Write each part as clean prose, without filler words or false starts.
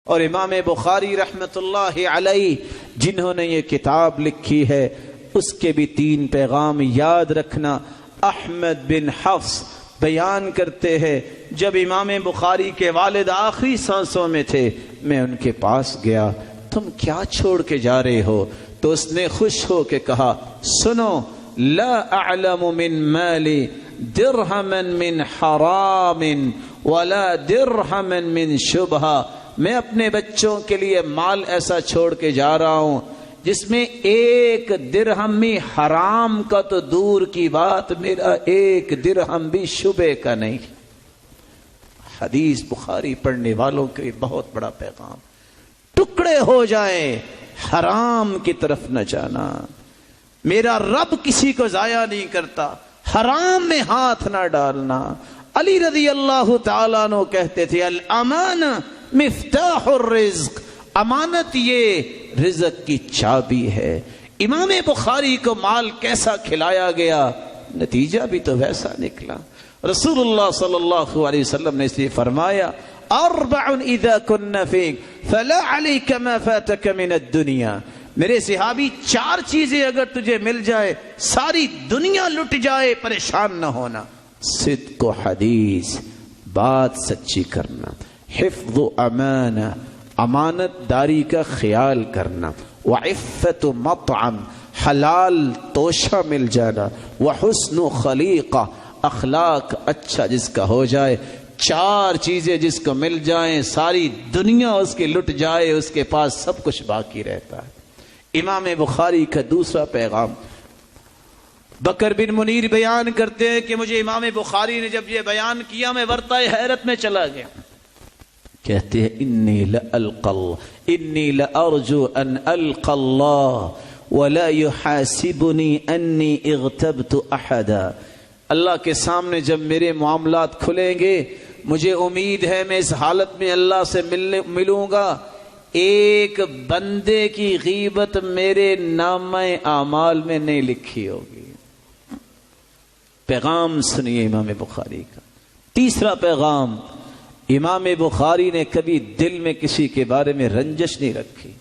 اور امام بخاری رحمت اللہ علیہ جنہوں نے یہ کتاب لکھی ہے اس کے بھی 3 پیغام یاد رکھنا۔ احمد بن حفص بیان کرتے ہیں جب امام بخاری کے والد آخری سانسوں میں تھے میں ان کے پاس گیا، تم کیا چھوڑ کے جا رہے ہو؟ تو اس نے خوش ہو کے کہا سنو، لا اعلم من مالی درہما من حرام ولا درہما من شبہہ، میں اپنے بچوں کے لیے مال ایسا چھوڑ کے جا رہا ہوں جس میں 1 درہم بھی حرام کا تو دور کی بات، میرا 1 درہم بھی شبہ کا نہیں۔ حدیث بخاری پڑھنے والوں کے لیے بہت بڑا پیغام، ٹکڑے ہو جائیں حرام کی طرف نہ جانا۔ میرا رب کسی کو ضائع نہیں کرتا، حرام میں ہاتھ نہ ڈالنا۔ علی رضی اللہ تعالیٰ عنہ کہتے تھے الامان مفتاح الرزق، امانت یہ رزق کی چابی ہے۔ امام بخاری کو مال کیسا کھلایا گیا، نتیجہ بھی تو ویسا نکلا۔ رسول اللہ صلی اللہ علیہ وسلم نے اس لیے فرمایا 4 اذا كن فيك فلا عليك ما فاتك من الدنيا، میرے صحابی 4 چیزیں اگر تجھے مل جائے ساری دنیا لٹ جائے پریشان نہ ہونا۔ صدق و حدیث، بات سچی کرنا، حفظ و امانہ، امانت داری کا خیال کرنا، وعفت و مطعم، حلال توشہ مل جانا، وحسن و خلیقہ، اخلاق اچھا جس کا ہو جائے۔ 4 چیزیں جس کو مل جائیں ساری دنیا اس کی لٹ جائے، اس کے پاس سب کچھ باقی رہتا ہے۔ امام بخاری کا دوسرا پیغام، بکر بن منیر بیان کرتے ہیں کہ مجھے امام بخاری نے جب یہ بیان کیا میں ورطۂ حیرت میں چلا گیا۔ کہتے ہیں انی لارجو ان القى اللہ ولا يحاسبنی انی اغتبت احدا، اللہ کے سامنے جب میرے معاملات کھلیں گے مجھے امید ہے میں اس حالت میں اللہ سے ملوں گا ایک بندے کی غیبت میرے نامہ اعمال میں نہیں لکھی ہوگی۔ پیغام سنیے امام بخاری کا۔ تیسرا پیغام، امام بخاری نے کبھی دل میں کسی کے بارے میں رنجش نہیں رکھی۔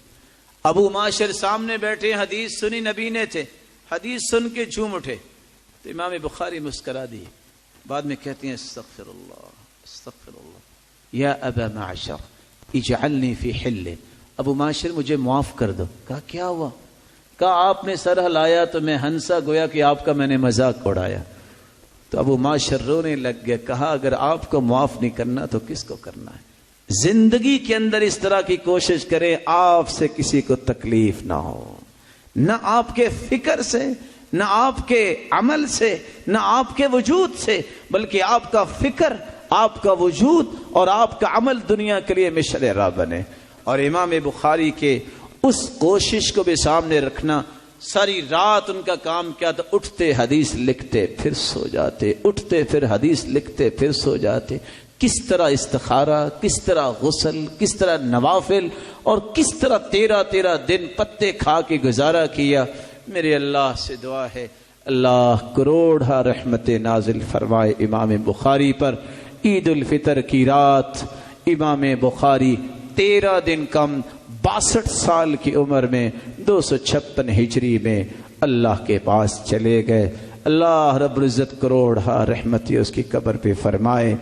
ابو معاشر سامنے بیٹھے، حدیث سنی نبی نے تھے، حدیث سن کے جھوم اٹھے تو امام بخاری مسکرا دی، بعد میں کہتے ہیں استغفر اللہ استغفر اللہ یا ابا معشر اجعلنی فی حل، ابو معاشر مجھے معاف کر دو۔ کہا کیا ہوا؟ کہا آپ نے سر ہلایا تو میں ہنسا، گویا کہ آپ کا میں نے مذاق اڑایا۔ تو ابو معاشر رونے لگ گئے، کہا اگر آپ کو معاف نہیں کرنا تو کس کو کرنا ہے؟ زندگی کے اندر اس طرح کی کوشش کریں آپ سے کسی کو تکلیف نہ ہو، نہ آپ کے فکر سے، نہ آپ کے عمل سے، نہ آپ کے وجود سے، بلکہ آپ کا فکر، آپ کا وجود اور آپ کا عمل دنیا کے لیے مشعل راہ بنے۔ اور امام بخاری کے اس کوشش کو بھی سامنے رکھنا، ساری رات ان کا کام کیا تھا، اٹھتے حدیث لکھتے پھر سو جاتے، اٹھتے پھر حدیث لکھتے پھر سو جاتے۔ کس طرح استخارہ، کس طرح غسل، کس طرح نوافل اور کس طرح 13 دن پتے کھا کے گزارا کیا۔ میرے اللہ سے دعا ہے اللہ کروڑا رحمت نازل فرمائے امام بخاری پر۔ عید الفطر کی رات امام بخاری 13 دن کم 62 سال کی عمر میں 256 ہجری میں اللہ کے پاس چلے گئے۔ اللہ رب العزت کروڑا رحمتی اس کی قبر پہ فرمائے۔